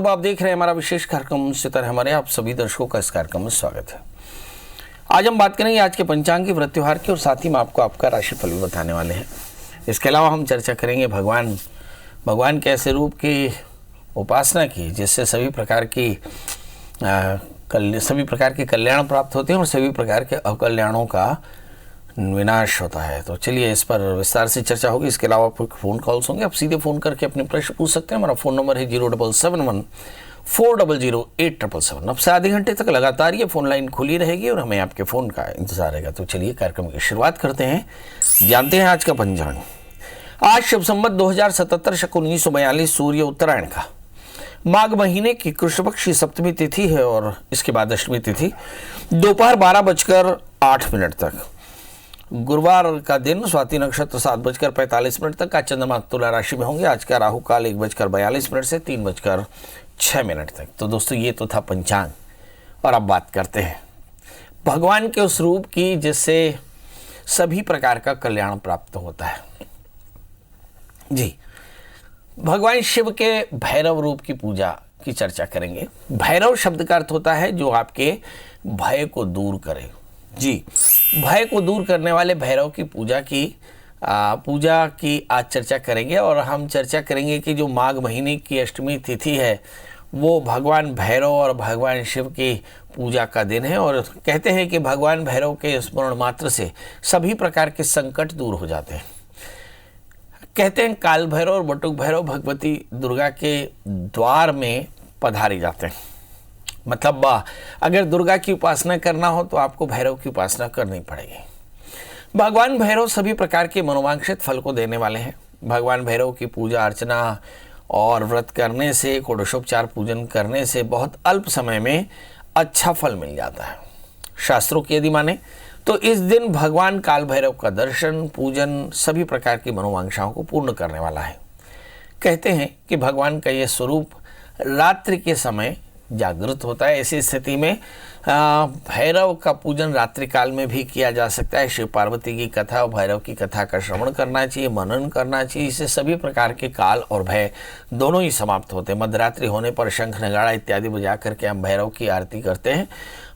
दोस्तों, आप देख रहे हैं हमारा विशेष कार्यक्रम सितारे हमारे। आप सभी दर्शकों का इस कार्यक्रम में स्वागत है। आज हम बात करेंगे आज के पंचांग के व्रत त्योहार की और साथ ही में आपका राशिफल भी बताने वाले हैं। इसके अलावा हम चर्चा करेंगे भगवान के ऐसे रूप की उपासना की जिससे सभी प्रकार के कल्याण प्राप्त होते हैं और सभी प्रकार के अकल्याणों का विनाश होता है। तो चलिए इस पर विस्तार से चर्चा होगी। इसके अलावा आपको फ़ोन कॉल्स होंगे, आप सीधे फ़ोन करके अपने प्रश्न पूछ सकते हैं। हमारा फ़ोन नंबर है 07714008777। अब से आधे घंटे तक लगातार ये फ़ोन लाइन खुली रहेगी और हमें आपके फ़ोन का इंतजार रहेगा। तो चलिए कार्यक्रम की शुरुआत करते हैं, जानते हैं आज का पंचांग। आज शुभ संवत 2077 शक 1942 सूर्य उत्तरायण का माघ महीने की कृष्ण पक्ष की सप्तमी तिथि है और इसके बाद अष्टमी तिथि दोपहर 12:08 तक। गुरुवार का दिन स्वाति नक्षत्र 7:45 तक का। चंद्रमा तुला राशि में होंगे। आज का राहु काल 1:42 से 3:06 तक। तो दोस्तों ये तो था पंचांग और अब बात करते हैं भगवान के उस रूप की जिससे सभी प्रकार का कल्याण प्राप्त होता है। जी, भगवान शिव के भैरव रूप की पूजा की चर्चा करेंगे। भैरव शब्द का अर्थ होता है जो आपके भय को दूर करे। जी, भय को दूर करने वाले भैरव की पूजा की आज चर्चा करेंगे। और हम चर्चा करेंगे कि जो माघ महीने की अष्टमी तिथि है वो भगवान भैरव और भगवान शिव की पूजा का दिन है। और कहते हैं कि भगवान भैरव के स्मरण मात्र से सभी प्रकार के संकट दूर हो जाते हैं। कहते हैं काल भैरव और बटुक भैरव भगवती दुर्गा के द्वार में पधारे जाते हैं। मतलब अगर दुर्गा की उपासना करना हो तो आपको भैरव की उपासना करनी पड़ेगी। भगवान भैरव सभी प्रकार के मनोवांछित फल को देने वाले हैं। भगवान भैरव की पूजा अर्चना और व्रत करने से, षोडशोपचार पूजन करने से बहुत अल्प समय में अच्छा फल मिल जाता है। शास्त्रों की यदि माने तो इस दिन भगवान काल भैरव का दर्शन पूजन सभी प्रकार की मनोवांछाओं को पूर्ण करने वाला है। कहते हैं कि भगवान का यह स्वरूप रात्रि के समय जागृत होता है। ऐसी स्थिति में भैरव का पूजन रात्रि काल में भी किया जा सकता है। शिव पार्वती की कथा और भैरव की कथा का श्रवण करना चाहिए, मनन करना चाहिए। इससे सभी प्रकार के काल और भय दोनों ही समाप्त होते हैं। मध्यरात्रि होने पर शंख नगाड़ा इत्यादि बजा करके हम भैरव की आरती करते हैं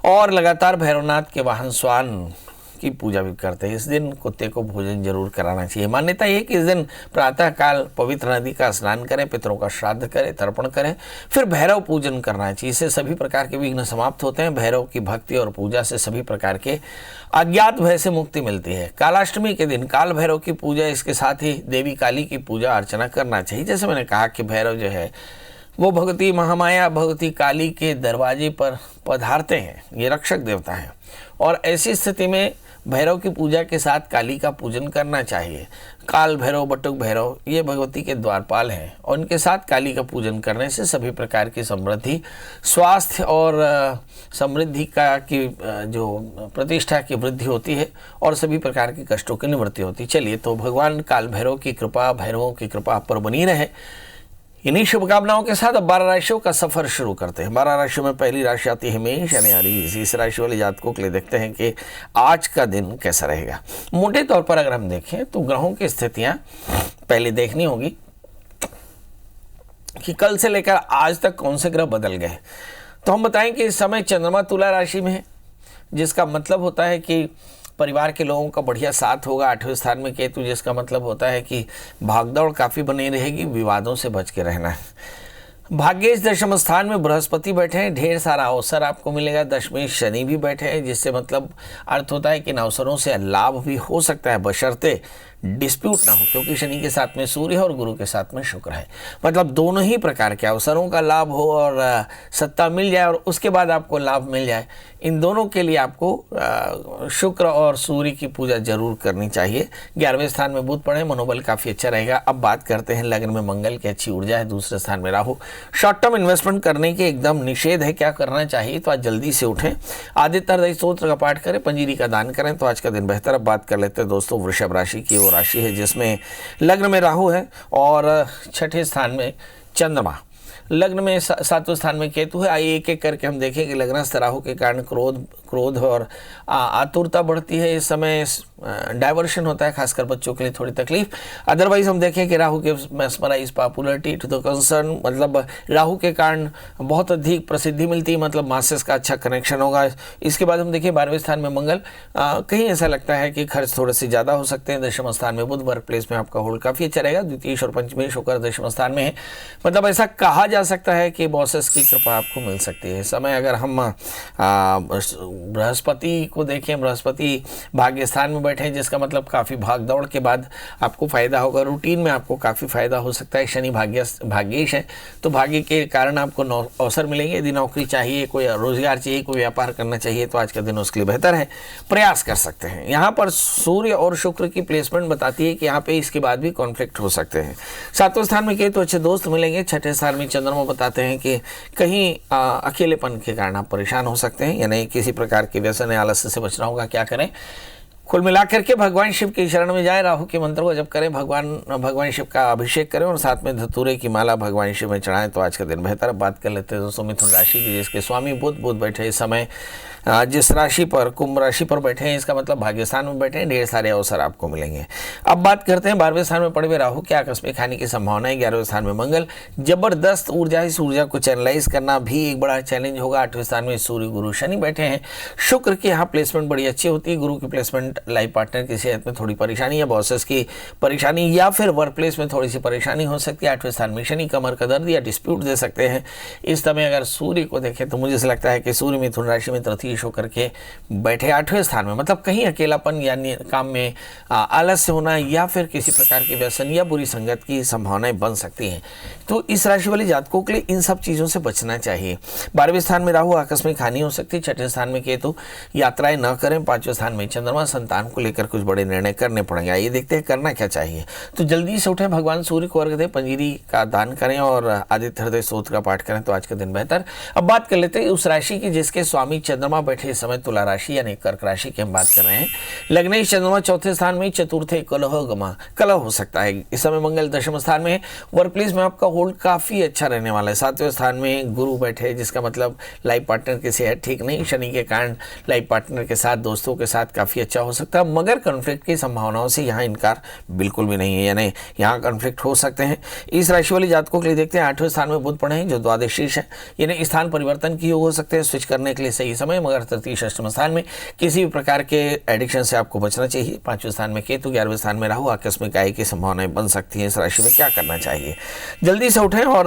और लगातार भैरवनाथ के वाहन स्वान की पूजा भी करते हैं। इस दिन कुत्ते को भोजन जरूर कराना चाहिए। मान्यता ये कि इस दिन प्रातः काल पवित्र नदी का स्नान करें, पितरों का श्राद्ध करें, तर्पण करें, फिर भैरव पूजन करना चाहिए। इससे सभी प्रकार के विघ्न समाप्त होते हैं। भैरव की भक्ति और पूजा से सभी प्रकार के अज्ञात भय से मुक्ति मिलती है। कालाष्टमी के दिन काल भैरव की पूजा, इसके साथ ही देवी काली की पूजा अर्चना करना चाहिए। जैसे मैंने कहा कि भैरव जो है वो भगवती महामाया भगवती काली के दरवाजे पर पधारते हैं। ये रक्षक देवता हैं और ऐसी स्थिति में भैरव की पूजा के साथ काली का पूजन करना चाहिए। काल भैरव, बटुक भैरव ये भगवती के द्वारपाल हैं और उनके साथ काली का पूजन करने से सभी प्रकार की समृद्धि, स्वास्थ्य और समृद्धि की जो प्रतिष्ठा की वृद्धि होती है और सभी प्रकार के कष्टों की निवृत्ति होती है। चलिए, तो भगवान काल भैरव की कृपा, भैरवों की कृपा आप पर बनी रहे। इन्हीं शुभकामनाओं के साथ अब 12 राशियों का सफर शुरू करते हैं। 12 राशियों में पहली राशि आती है मेष यानी अरीज। इस राशि वाले जातकों के लिए देखते हैं कि आज का दिन कैसा रहेगा। मोटे तौर पर अगर हम देखें तो ग्रहों की स्थितियां पहले देखनी होगी कि कल से लेकर आज तक कौन से ग्रह बदल गए। तो हम बताएं कि इस समय चंद्रमा तुला राशि में है, जिसका मतलब होता है कि परिवार के लोगों का बढ़िया साथ होगा। 8वें स्थान में केतु, जिसका मतलब होता है कि भागदौड़ काफ़ी बनी रहेगी, विवादों से बच के रहना है। भाग्येश दशम स्थान में बृहस्पति बैठे हैं, ढेर सारा अवसर आपको मिलेगा। दशमें शनि भी बैठे हैं, जिससे मतलब अर्थ होता है कि इन अवसरों से लाभ भी हो सकता है, बशर्ते डिस्प्यूट ना हो, क्योंकि शनि के साथ में सूर्य है और गुरु के साथ में शुक्र है। मतलब दोनों ही प्रकार के अवसरों का लाभ हो और सत्ता मिल जाए और उसके बाद आपको लाभ मिल जाए। इन दोनों के लिए आपको शुक्र और सूर्य की पूजा जरूर करनी चाहिए। 11वें स्थान में बुध पड़े, मनोबल काफ़ी अच्छा रहेगा। अब बात करते हैं लग्न में मंगल की अच्छी ऊर्जा है, दूसरे स्थान में राहु। शॉर्ट टर्म इन्वेस्टमेंट करने के एकदम निषेध है। क्या करना चाहिए? तो आज जल्दी से उठें, आदित्य हृदय स्तोत्र का पाठ करें, पंजीरी का दान करें, तो आज का दिन बेहतर। अब बात कर लेते हैं दोस्तों वृषभ राशि की। वो राशि है जिसमें लग्न में राहु है और छठे स्थान में चंद्रमा। लग्न में सातवें स्थान में केतु है। आइए एक एक करके हम देखें कि लग्नस्थ राहु के कारण क्रोध और आतुरता बढ़ती है। इस समय डाइवर्शन होता है, खासकर बच्चों के लिए थोड़ी तकलीफ। अदरवाइज हम देखें कि राहु के mesmerize popularity to the concern, मतलब राहु के कारण बहुत अधिक प्रसिद्धि मिलती है, मतलब मासेस का अच्छा कनेक्शन होगा। इसके बाद हम देखिए 12वें स्थान में मंगल, कहीं ऐसा लगता है कि खर्च थोड़े से ज़्यादा हो सकते हैं। दशम स्थान में बुध, वर्क प्लेस में आपका होल्ड काफ़ी अच्छा रहेगा। द्वितीय और पंचमेश होकर दशम स्थान में है, मतलब ऐसा कहा जा सकता है कि बॉसेस की कृपा आपको मिल सकती है। समय अगर हम बृहस्पति को देखें, बृहस्पति भाग्य स्थान में बैठे हैं, जिसका मतलब काफ़ी भाग दौड़ के बाद आपको फ़ायदा होगा, रूटीन में आपको काफ़ी फ़ायदा हो सकता है। शनि भाग्येश है, तो भाग्य के कारण आपको अवसर मिलेंगे। यदि नौकरी चाहिए, कोई रोजगार चाहिए, कोई व्यापार करना चाहिए, तो आज का दिन उसके लिए बेहतर है, प्रयास कर सकते हैं। यहाँ पर सूर्य और शुक्र की प्लेसमेंट बताती है कि यहाँ पे इसके बाद भी कॉन्फ्लिक्ट हो सकते हैं। 7वें स्थान में केतु, अच्छे दोस्त मिलेंगे। 6ठे स्थान में चंद्रमा बताते हैं कि कहीं अकेलेपन के कारण आप परेशान हो सकते हैं, यानी किसी प्रकार के व्यसन या आलस्य से बचना होगा। क्या करें? कुल मिलाकर के भगवान शिव की शरण में जाए, राहु के मंत्र को जप करें, भगवान शिव का अभिषेक करें और साथ में धतूरे की माला भगवान शिव में चढ़ाएं, तो आज का दिन बेहतर। अब बात कर लेते हैं दोस्तों मिथुन राशि की, जिसके स्वामी बुध बैठे इस समय जिस राशि पर, कुंभ राशि पर बैठे हैं, इसका मतलब भाग्यस्थान में बैठे हैं, ढेर सारे अवसर आपको मिलेंगे। अब बात करते हैं 12वें स्थान में पड़े हुए राहु के आकस्मिक हानि की संभावना है। 11वें स्थान में मंगल, जबरदस्त ऊर्जा, इस ऊर्जा को चैनलाइज करना भी एक बड़ा चैलेंज होगा। 8वें स्थान में सूर्य गुरु शनि बैठे हैं। शुक्र की यहाँ प्लेसमेंट बड़ी अच्छी होती है। गुरु की प्लेसमेंट लाइफ पार्टनर की सेहत में थोड़ी परेशानी या बॉसेस की परेशानी या फिर वर्क प्लेस में थोड़ी सी परेशानी हो सकती है। 8वें स्थान में शनि कमर का दर्द या डिस्प्यूट दे सकते हैं। इस समय अगर सूर्य को देखें तो मुझे से लगता है कि सूर्य मिथुन राशि में तृतीय होकर के बैठे 8वें स्थान में, मतलब कहीं अकेलापन या काम में आलस्य होना या फिर किसी प्रकार के व्यसन या बुरी संगत की संभावनाएं बन सकती हैं। तो इस राशि वाले जातकों के लिए इन सब चीज़ों से बचना चाहिए। 12वें स्थान में राहु, आकस्मिक हानि हो सकती है। 6ठे स्थान में केतु, यात्राएं न करें। 5वें स्थान में चंद्रमा, संतान को लेकर कुछ बड़े निर्णय करने पड़ेंगे। आइए देखते हैं करना क्या चाहिए। तो जल्दी से उठें, भगवान सूर्य को अर्घ्य दें, पंजीरी का दान करें और आदित्य हृदय स्तोत्र का पाठ करें, तो आज का दिन बेहतर। अब बात कर लेते हैं उस राशि की जिसके स्वामी चंद्रमा बैठे इस समय तुला राशि यानी कर्क राशि की हम बात कर रहे हैं। लग्नेश चंद्रमा 4थे स्थान में, चतुर्थे कलह हो सकता है। इस समय मंगल दशम स्थान में, वर्क प्लेस में आपका होल्ड काफी अच्छा रहने वाला है। 7वें स्थान में गुरु बैठे, जिसका मतलब लाइफ पार्टनर की सेहत ठीक नहीं। शनि के कारण लाइफ पार्टनर के साथ, दोस्तों के साथ काफी अच्छा हो सकता है, मगर कॉन्फ्लिक्ट की संभावनाओं से यहाँ इनकार बिल्कुल भी नहीं है, यानी यहाँ कॉन्फ्लिक्ट हो सकते हैं। इस राशि वाले जातकों के लिए देखते हैं 8वें स्थान में बुध पड़े हैं, जो द्वादशीष है, यानी स्थान परिवर्तन की योग हो सकते हैं, स्विच करने के लिए सही समय। मगर तृतीय षष्ठम स्थान में किसी भी प्रकार के एडिक्शन से आपको बचना चाहिए। 5वें स्थान में केतु, 11वें स्थान में राहु, आकस्मिक आय की संभावनाएं बन सकती हैं। इस राशि में क्या करना चाहिए? जल्दी से उठें और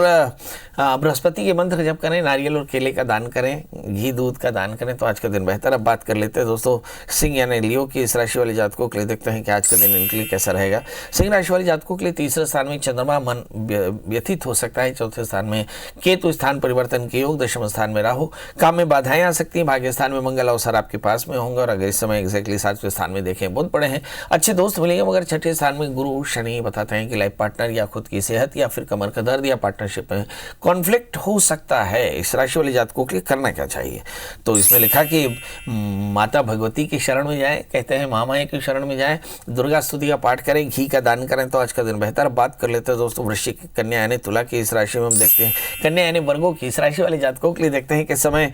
बृहस्पति के मंत्र जप करें, नारियल और केले का दान करें, घी दूध का दान करें, तो आज का दिन बेहतर। अब बात कर लेते हैं दोस्तों सिंह यानी लियो की। इस राशि वाले जातकों के लिए देखते हैं कि आज का दिन इनके लिए कैसा रहेगा। सिंह राशि वाले जातकों के लिए तीसरे स्थान में चंद्रमा, मन व्यथित हो सकता है। 4थे स्थान में केतु, स्थान परिवर्तन के योग। दशम स्थान में राहु, काम में बाधाएं आ सकती हैं। भाग्य स्थान में मंगल, अवसर आपके पास में होंगे। और अगर इस समय एग्जैक्टली 7वें स्थान में देखें बुध पड़े हैं, अच्छे दोस्त मिलेंगे। मगर 6ठे स्थान में गुरु शनि बताते हैं कि लाइफ पार्टनर या खुद की सेहत या फिर कमर का दर्द या पार्टनरशिप में कॉन्फ्लिक्ट हो सकता है। इस राशि वाले जातकों के लिए करना क्या चाहिए? तो इसमें लिखा कि माता भगवती की शरण में जाएं, कहते हैं महामाया की शरण में जाएं, दुर्गा स्तुति का पाठ करें, घी का दान करें, तो आज का दिन बेहतर। बात कर लेते हैं दोस्तों वृश्चिक, कन्या यानी तुला की। इस राशि में हम देखते हैं कन्या यानी वर्गों की। इस राशि वाले जातकों के लिए देखते हैं कि समय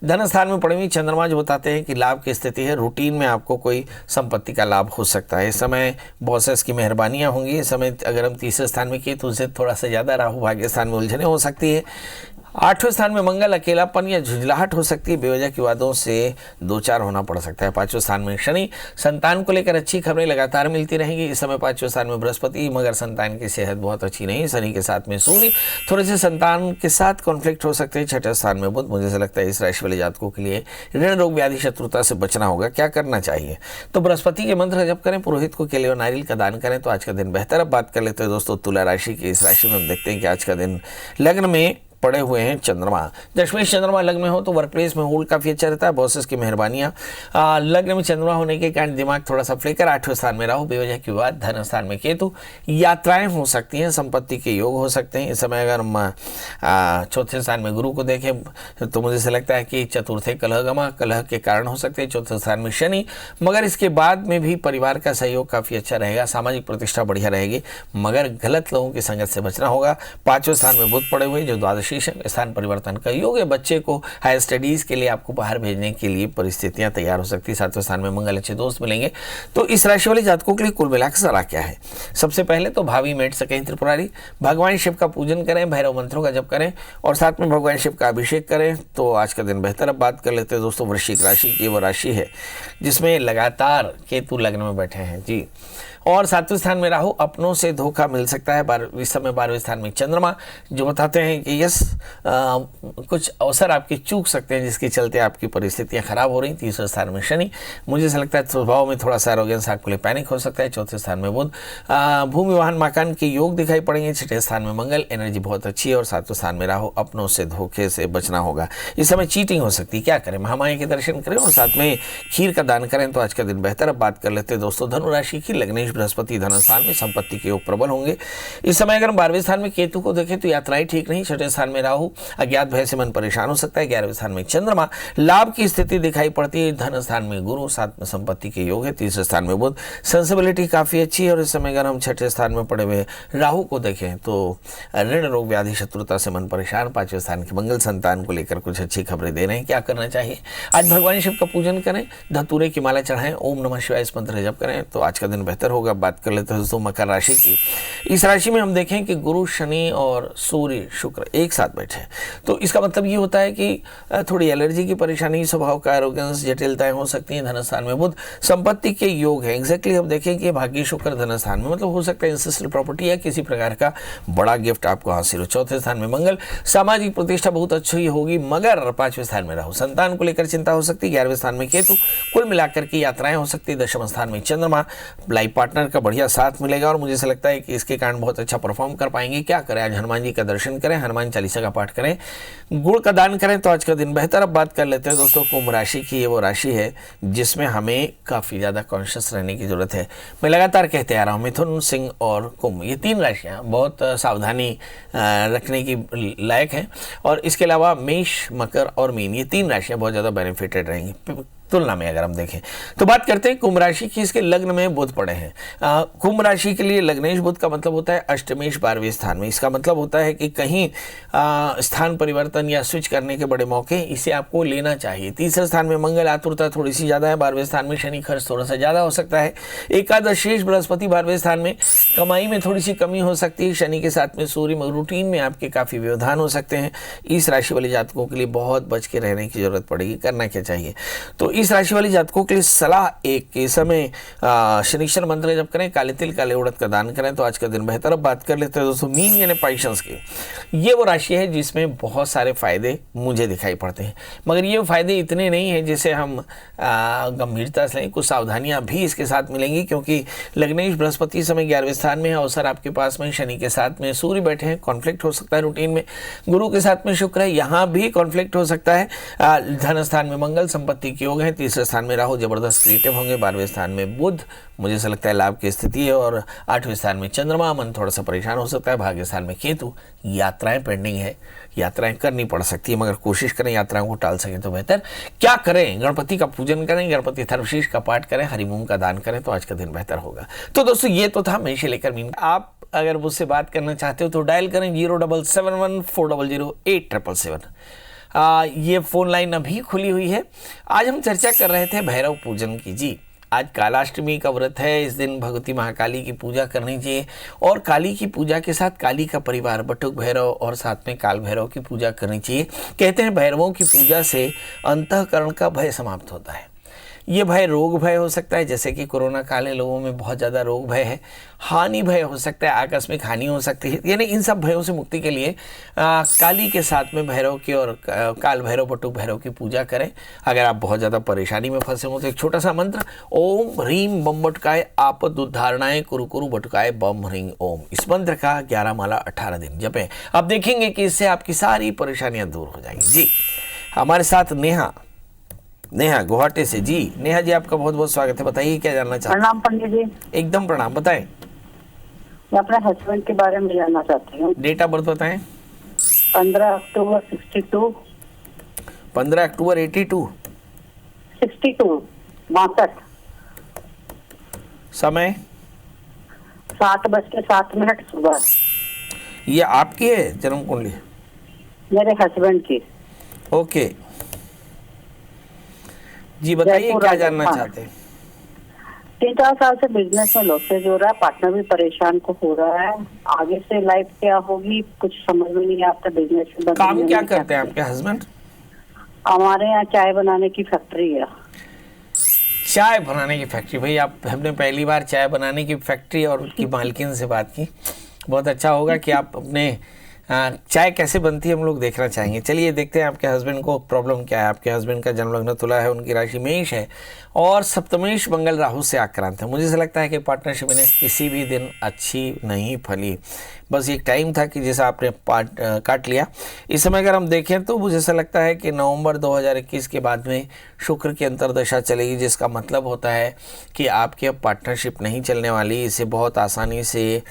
धन स्थान में पड़ी हुई चंद्रमा जो बताते हैं कि लाभ की स्थिति है। रूटीन में आपको कोई संपत्ति का लाभ हो सकता है। इस समय बॉसेस की मेहरबानियां होंगी। इस समय अगर हम तीसरे स्थान में केतु से थोड़ा सा ज़्यादा राहु, भाग्य स्थान में उलझने हो सकती है। 8वें स्थान में मंगल, अकेलापन या झुंझलाहट हो सकती है। बेवजह की वादों से दो चार होना पड़ सकता है। 5वें स्थान में शनि, संतान को लेकर अच्छी खबरें लगातार मिलती रहेंगी। इस समय 5वें स्थान में बृहस्पति, मगर संतान की सेहत बहुत अच्छी नहीं। शनि के साथ में सूर्य, थोड़े से संतान के साथ कॉन्फ्लिक्ट हो सकते हैं। 6ठे स्थान में बुध, मुझे से लगता है इस राशि वाले जातकों के लिए ऋण, रोग, व्याधि, शत्रुता से बचना होगा। क्या करना चाहिए? तो बृहस्पति के मंत्र जप करें, पुरोहित को केले और नारियल का दान करें, तो आज का दिन बेहतर। अब बात कर लेते हैं दोस्तों तुला राशि की। इस राशि में हम देखते हैं कि आज का दिन लग्न में पड़े हुए हैं चंद्रमा। दशमेश चंद्रमा लग्न में हो तो वर्क प्लेस में होल्ड काफ़ी अच्छा रहता है, बॉसेस की मेहरबानियाँ। लग्न में चंद्रमा होने के कारण दिमाग थोड़ा सा फ्लेकर, 8वें स्थान में राहु, बेवजह की बात, धन स्थान में केतु, यात्राएं हो सकती हैं, संपत्ति के योग हो सकते हैं। इस समय अगर हम चौथे स्थान में गुरु को देखें तो मुझे ऐसा लगता है कि चतुर्थे कलहगमा, कलह के कारण हो सकते हैं। चौथे स्थान में शनि, मगर इसके बाद में भी परिवार का सहयोग काफ़ी अच्छा रहेगा, सामाजिक प्रतिष्ठा बढ़िया रहेगी, मगर गलत लोगों की संगत से बचना होगा। 5वें स्थान में बुध पड़े हुए जो द्वादशी स्थान परिवर्तन का योग है, बच्चे को हायर स्टडीज़ के लिए आपको बाहर भेजने के लिए परिस्थितियां तैयार हो सकती है। 7वें स्थान में मंगल, अच्छे दोस्त मिलेंगे। तो इस राशि वाले जातकों के लिए कुल मिलाकर सलाह क्या है? सबसे पहले तो भावी मेट सकें त्रिपुरारी, भगवान शिव का पूजन करें, भैरव मंत्रों का जप करें और साथ में भगवान शिव का अभिषेक करें तो आज का दिन बेहतर। अब बात कर लेते हैं दोस्तों वृश्चिक राशि की। वो राशि है जिसमें लगातार केतु लग्न में बैठे हैं जी, और 7वें स्थान में राहु, अपनों से धोखा मिल सकता है। इस समय 12वें स्थान में चंद्रमा जो बताते हैं कि यस कुछ अवसर आपके चूक सकते हैं जिसके चलते आपकी परिस्थितियां खराब हो रही। 3वें स्थान में शनि, मुझे ऐसा लगता है स्वभाव में थोड़ा सा एरोगेंस आपके लिए पैनिक हो सकता है। 4थे स्थान में बुध, भूमि वाहन मकान के योग दिखाई पड़ेंगे। 6ठे स्थान में मंगल, एनर्जी बहुत अच्छी है। और 7वें स्थान में राहु, अपनों से धोखे से बचना होगा। इस समय चीटिंग हो सकती है, क्या करें? महामाया के दर्शन करें और साथ में खीर का दान करें तो आज का दिन बेहतर। अब बात कर लेते हैं दोस्तों धनु राशि की। लग्नेश बृहस्पति धन स्थान में, संपत्ति के योग प्रबल होंगे। इस समय अगर 12वें स्थान में केतु को देखें तो यात्राएं ठीक नहीं। 6ठे स्थान में राहु, अज्ञात भय से मन परेशान हो सकता है। 11वें स्थान में चंद्रमा, लाभ की स्थिति दिखाई पड़ती है। धन स्थान में गुरु, साथ में संपत्ति के योग है। 3वें स्थान में बुध, सेंसिबिलिटी काफी अच्छी है। और इस समय अगर हम 6ठे स्थान में पड़े हुए राहु को देखें तो ऋण रोग व्याधि शत्रुता से मन परेशान। 5वें स्थान के मंगल, संतान को लेकर कुछ अच्छी खबरें दे रहे हैं। क्या करना चाहिए? आज भगवान शिव का पूजन करें, धतूरे की माला चढ़ाएं, ओम नमः शिवाय इस मंत्र जप करें तो आज का दिन बेहतर होगा। बात कर लेते हैं दोस्तों मकर राशि की। इस राशि में हम देखें कि गुरु, शनि और सूर्य, शुक्र एक साथ बैठे हैं तो इसका मतलब ये होता है कि थोड़ी एलर्जी की परेशानी, स्वभाव का एरोगेंस, जटिलताएं हो सकती हैं। धन स्थान में बुध, संपत्ति के योग है। एग्जैक्टली हम देखें कि भाग्य शुक्र धन स्थान में, मतलब हो सकता है इंसेस्ट्रियल प्रॉपर्टी या किसी प्रकार का बड़ा गिफ्ट आपको हासिल हो। 4थे स्थान में मंगल, सामाजिक प्रतिष्ठा बहुत अच्छी होगी, मगर 5वें स्थान में राहु, संतान को लेकर चिंता हो सकती है। 11वें स्थान में केतु, कुल मिलाकर की यात्राएं हो सकती है। 10वें स्थान में चंद्रमा, लाइफ पार्टनर का बढ़िया साथ मिलेगा और मुझे ऐसा लगता है कि इसके कारण बहुत अच्छा परफॉर्म कर पाएंगे। क्या करें? आज हनुमान जी का दर्शन करें, हनुमान चालीसा का पाठ करें, गुड़ का दान करें तो आज का दिन बेहतर। अब बात कर लेते हैं दोस्तों कुंभ राशि की। ये वो राशि है जिसमें हमें काफ़ी ज़्यादा कॉन्शियस रहने की ज़रूरत है। मैं लगातार कहते आ रहा हूँ मिथुन, सिंह और कुंभ, ये 3 राशियाँ बहुत सावधानी रखने की लायक हैं। और इसके अलावा मेष, मकर और मीन, ये 3 राशियाँ बहुत ज़्यादा बेनिफिटेड रहेंगी तुलना में अगर हम देखें। तो बात करते हैं कुंभ राशि की। इसके लग्न में बुध पड़े हैं। कुंभ राशि के लिए लग्नेश बुध का मतलब होता है अष्टमेश 12वें स्थान में। इसका मतलब होता है कि कहीं स्थान परिवर्तन या स्विच करने के बड़े मौके, इसे आपको लेना चाहिए। 3रे स्थान में मंगल, आतुरता थोड़ी सी ज़्यादा है। 12वें स्थान में शनि, खर्च थोड़ा सा ज़्यादा हो सकता है। एकादश शेष बृहस्पति 12वें स्थान में, कमाई में थोड़ी सी कमी हो सकती है। शनि के साथ में सूर्य, रूटीन में आपके काफ़ी व्यवधान हो सकते हैं। इस राशि वाले जातकों के लिए बहुत बच के रहने की जरूरत पड़ेगी। करना क्या चाहिए? तो इस राशि वाले जातकों के लिए सलाह एक के समय शनिश्चर मंत्र जप करें, काले तिल, काले उड़द का दान करें तो आज का दिन बेहतर। अब बात कर लेते हैं दोस्तों मीन यानी पाइशंस की। ये वो राशि है जिसमें बहुत सारे फायदे मुझे दिखाई पड़ते हैं, मगर ये फायदे इतने नहीं हैं जिसे हम गंभीरता से लें। कुछ सावधानियां भी इसके साथ मिलेंगी क्योंकि लग्नेश बृहस्पति समय 11वें स्थान में है। अवसर आपके पास में, शनि के साथ में सूर्य बैठे हैं, कॉन्फ्लिक्ट हो सकता है रूटीन में। गुरु के साथ में शुक्र है, यहाँ भी कॉन्फ्लिक्ट हो सकता है। धन स्थान में मंगल, संपत्ति के योग है। 3रे स्थान में राहु, जबरदस्त क्रिएटिव होंगे। 12वें स्थान में बुध, मुझे ऐसा लगता है लाभ की स्थिति है। और 8वें स्थान में चंद्रमा, मन थोड़ा सा परेशान हो सकता है। भाग्य स्थान में केतु, यात्राएं पेंडिंग है, यात्राएं करनी पड़ सकती है, मगर कोशिश करें यात्राओं को टाल सकें तो बेहतर। क्या करें? गणपति का पूजन करें, गणपति थर्वशीष का पाठ करें, हरि मूंग का दान करें तो आज का दिन बेहतर होगा। तो दोस्तों ये तो था मेष से लेकर मीन। आप अगर मुझसे बात करना चाहते हो तो डायल करें 07714008777। ये फ़ोन लाइन अभी खुली हुई है। आज हम चर्चा कर रहे थे भैरव पूजन की जी। आज कालाष्टमी का व्रत है। इस दिन भगवती महाकाली की पूजा करनी चाहिए और काली की पूजा के साथ काली का परिवार, बटुक भैरव और साथ में काल भैरव की पूजा करनी चाहिए। कहते हैं भैरवों की पूजा से अंतःकरण का भय समाप्त होता है। ये भय रोग भय हो सकता है, जैसे कि कोरोना काल है, लोगों में बहुत ज़्यादा रोग भय है। हानि भय हो सकता है, आकस्मिक हानि हो सकती है। यानी इन सब भयों से मुक्ति के लिए काली के साथ में भैरव की और काल भैरव बटुक भैरव की पूजा करें। अगर आप बहुत ज़्यादा परेशानी में फंसे हो तो एक छोटा सा मंत्र, ओम ह्रीम बम बटुकाय आपद उद्धारणाय कुरु कुरु बटुकाय बम ह्रीं ओम, इस मंत्र का 11 माला 18 दिन जपें। अब देखेंगे कि इससे आपकी सारी परेशानियां दूर हो जाएंगी। जी हमारे साथ नेहा गुवाहाटी से। जी नेहा जी, आपका बहुत बहुत स्वागत है, बताइए क्या जानना चाहते हैं। प्रणाम पंडित जी। एकदम प्रणाम, बताएं। मैं अपने हस्बैंड के बारे में जानना चाहती हूँ। डेट ऑफ बर्थ बताएं। 15 अक्टूबर 62। 15 अक्टूबर 82। 62 समय 7:07 सुबह। ये आपकी है जन्म कुंडली? मेरे हस्बैंड की। ओके जी, बताइए क्या जानना चाहते हैं। 3-4 साल से बिजनेस में लॉसेज हो रहा है, पार्टनर भी परेशान को हो रहा है। आगे से लाइफ क्या होगी कुछ समझ में नहीं आता। बिजनेस में काम क्या करते हैं आपके हस्बैंड? हमारे यहाँ चाय बनाने की फैक्ट्री है। चाय बनाने की फैक्ट्री? भाई आप, हमने पहली बार चाय बनाने की फैक्ट्री और उनकी मालकिन से बात की। बहुत अच्छा होगा कि आप अपने चाय कैसे बनती है हम लोग देखना चाहेंगे। चलिए देखते हैं आपके हस्बैंड को प्रॉब्लम क्या है। आपके हस्बैंड का जन्म लग्न तुला है, उनकी राशि मेष है और सप्तमेश मंगल राहु से आक्रांत है। मुझे ऐसा लगता है कि पार्टनरशिप इन्हें किसी भी दिन अच्छी नहीं फली। बस एक टाइम था कि जैसा आपने काट लिया। इस समय अगर हम देखें तो मुझे ऐसा लगता है कि नवंबर 2021 के बाद में शुक्र की अंतर्दशा चलेगी, जिसका मतलब होता है कि आपकी अब पार्टनरशिप नहीं चलने वाली। इसे बहुत आसानी से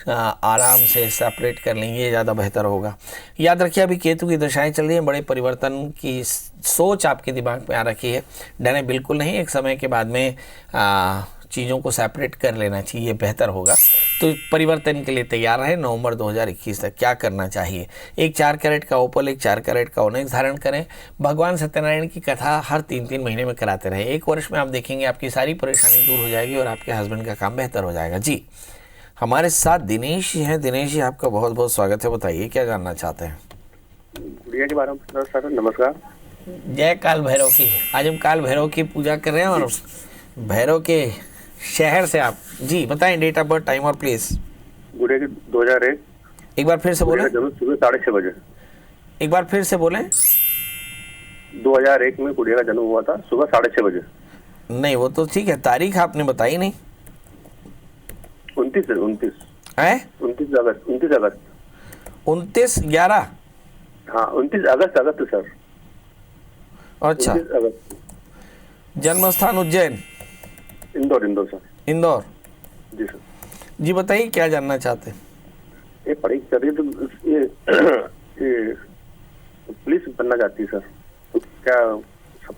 आराम से सेपरेट कर लेंगे, ये ज़्यादा बेहतर होगा। याद रखिए अभी केतु की दशाएं चल रही हैं, बड़े परिवर्तन की सोच आपके दिमाग में आ रखी है। डरे बिल्कुल नहीं, एक समय के बाद में चीज़ों को सेपरेट कर लेना चाहिए, बेहतर होगा। तो परिवर्तन के लिए तैयार रहे। नवंबर 2021 तक क्या करना चाहिए? एक 4 कैरेट का ओपल, एक 4 कैरेट का ओनेक्स धारण करें। भगवान सत्यनारायण की कथा हर 3-3 महीने में कराते रहे। 1 वर्ष में आप देखेंगे आपकी सारी परेशानी दूर हो जाएगी और आपके हस्बैंड का काम बेहतर हो जाएगा। जी हमारे साथ दिनेश जी हैं। दिनेश जी, आपका बहुत बहुत स्वागत है, बताइए क्या जानना चाहते हैं। गुड़िया के बारे में सर नमस्कार। जय काल भैरव की। आज हम काल भैरव की पूजा कर रहे हैं और भैरव के शहर से आप जी बताएं डेट ऑफ बर्थ, टाइम और प्लेस। गुड़िया की 2001। एक बार फिर से बोलें। सुबह 6:30 बजे। एक बार फिर से बोलें। 2001 में गुड़िया का जन्म हुआ था, सुबह 6:30 बजे। नहीं वो तो ठीक है, तारीख आपने बताई नहीं। 29 है 29 अगस्त 29/11। हाँ 29 अगस्त सर। अच्छा, 29 अगस्त। जन्म स्थान उज्जैन? इंदौर सर। इंदौर जी सर। जी बताइए क्या जानना चाहते हैं। ये पढ़ाई कर रही है तो ये पुलिस बनना चाहती है सर, तो क्या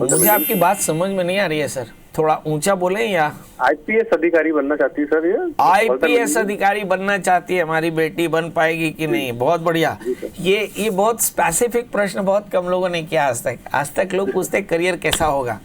मुझे आपकी बात समझ में नहीं आ रही है सर, थोड़ा ऊंचा बोलें। या आईपीएस अधिकारी बनना चाहती है सर। ये आईपीएस अधिकारी बनना चाहती है हमारी बेटी, बन पाएगी कि नहीं? बहुत बढ़िया। ये बहुत स्पेसिफिक प्रश्न बहुत कम लोगों ने किया आज तक लोग पूछते करियर कैसा होगा।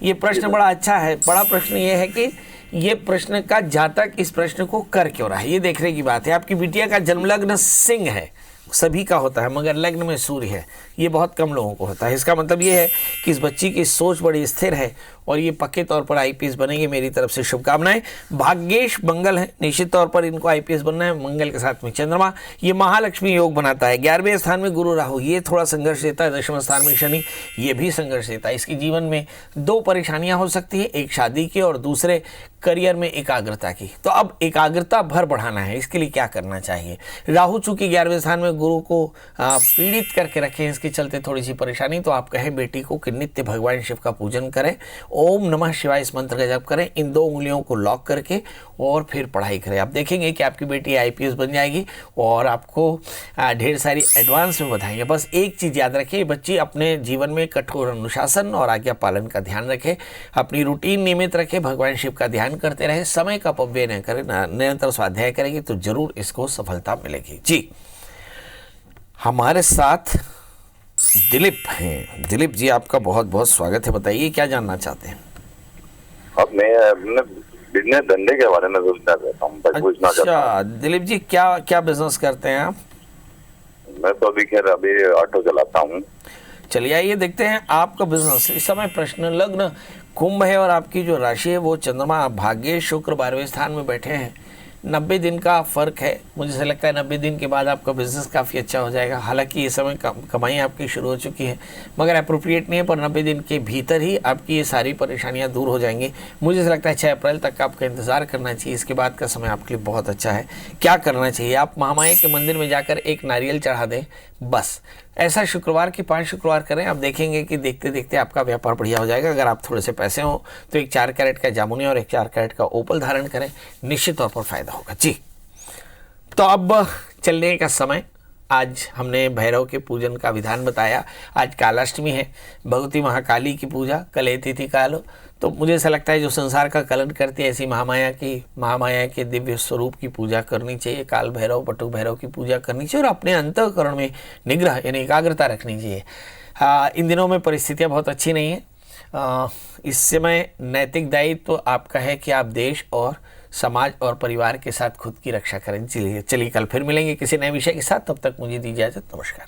ये प्रश्न बड़ा अच्छा है। बड़ा प्रश्न ये है कि ये प्रश्न का जातक इस प्रश्न को कर क्यों रहा है, ये देखने की बात है। आपकी बिटिया का जन्म लग्न सिंह है, सभी का होता है, मगर लग्न में सूर्य है, ये बहुत कम लोगों को होता है। इसका मतलब ये है कि इस बच्ची की सोच बड़ी स्थिर है और ये पक्के तौर पर आईपीएस बनेंगे। मेरी तरफ से शुभकामनाएं। भाग्येश मंगल है, निश्चित तौर पर इनको आईपीएस बनना है। मंगल के साथ में चंद्रमा, ये महालक्ष्मी योग बनाता है। 11वें स्थान में गुरु राहु, ये थोड़ा संघर्ष देता है। 10वें स्थान में शनि, ये भी संघर्ष देता है। इसके जीवन में 2 परेशानियां हो सकती है, एक शादी की और दूसरे करियर में एकाग्रता की। तो अब एकाग्रता भर बढ़ाना है, इसके लिए क्या करना चाहिए? राहु चूंकि 11वें स्थान में गुरु को पीड़ित करके रखे, इसके चलते थोड़ी सी परेशानी। तो आप कहें बेटी को कि नित्य भगवान शिव का पूजन करें, ओम नमः शिवाय इस मंत्र का जप करें, इन 2 उंगलियों को लॉक करके और फिर पढ़ाई करें। आप देखेंगे कि आपकी बेटी आईपीएस बन जाएगी और आपको ढेर सारी एडवांस में बधाइयाँ। बस एक चीज़ याद रखें, बच्ची अपने जीवन में कठोर अनुशासन और आज्ञा पालन का ध्यान रखे, अपनी रूटीन नियमित रखे, भगवान शिव का ध्यान करते रहे, समय का अपव्यय न करें, निरंतर स्वाध्याय करेगी तो जरूर इसको सफलता मिलेगी। जी हमारे साथ दिलीप हैं। दिलीप जी, आपका बहुत बहुत स्वागत है, बताइए क्या जानना चाहते हैं। अब मैं अपने बिजनेस धंधे के बारे में सोचना चाहता हूँ, पूछना चाहता हूँ। अच्छा दिलीप जी, क्या बिजनेस करते हैं आप? मैं तो अभी ऑटो चलाता हूँ। चलिए आइए देखते हैं आपका बिजनेस। इस समय प्रश्न लग्न कुंभ है और आपकी जो राशि है वो चंद्रमा भाग्य शुक्र 12वें स्थान में बैठे हैं। 90 दिन का फ़र्क है। मुझे ऐसा लगता है 90 दिन के बाद आपका बिजनेस काफ़ी अच्छा हो जाएगा। हालांकि ये समय कमाई आपकी शुरू हो चुकी है, मगर अप्रोप्रिएट नहीं है, पर 90 दिन के भीतर ही आपकी ये सारी परेशानियां दूर हो जाएंगी। मुझे ऐसा लगता है 6 अप्रैल तक आपका इंतज़ार करना चाहिए। इसके बाद का समय आपके लिए बहुत अच्छा है। क्या करना चाहिए, आप महामाया के मंदिर में जाकर एक नारियल चढ़ा दें, बस। ऐसा शुक्रवार के 5 शुक्रवार करें, आप देखेंगे कि देखते देखते आपका व्यापार बढ़िया हो जाएगा। अगर आप थोड़े से पैसे हों तो एक 4 कैरेट का जामुनी और एक 4 कैरेट का ओपल धारण करें, निश्चित तौर पर फायदा होगा जी। तो अब चलने का समय। आज हमने भैरव के पूजन का विधान बताया। आज कालाष्टमी है, भगवती महाकाली की पूजा, कले तिथि कालो। तो मुझे ऐसा लगता है जो संसार का कलन करती है, ऐसी महामाया के दिव्य स्वरूप की पूजा करनी चाहिए। काल भैरव, बटुक भैरव की पूजा करनी चाहिए और अपने अंतःकरण में निग्रह यानी एकाग्रता रखनी चाहिए। इन दिनों में परिस्थितियाँ बहुत अच्छी नहीं है। इस समय नैतिक दायित्व तो आपका है कि आप देश और समाज और परिवार के साथ खुद की रक्षा करें। चलिए कल फिर मिलेंगे किसी नए विषय के साथ। तब तक मुझे दीजिए इजाजत। नमस्कार।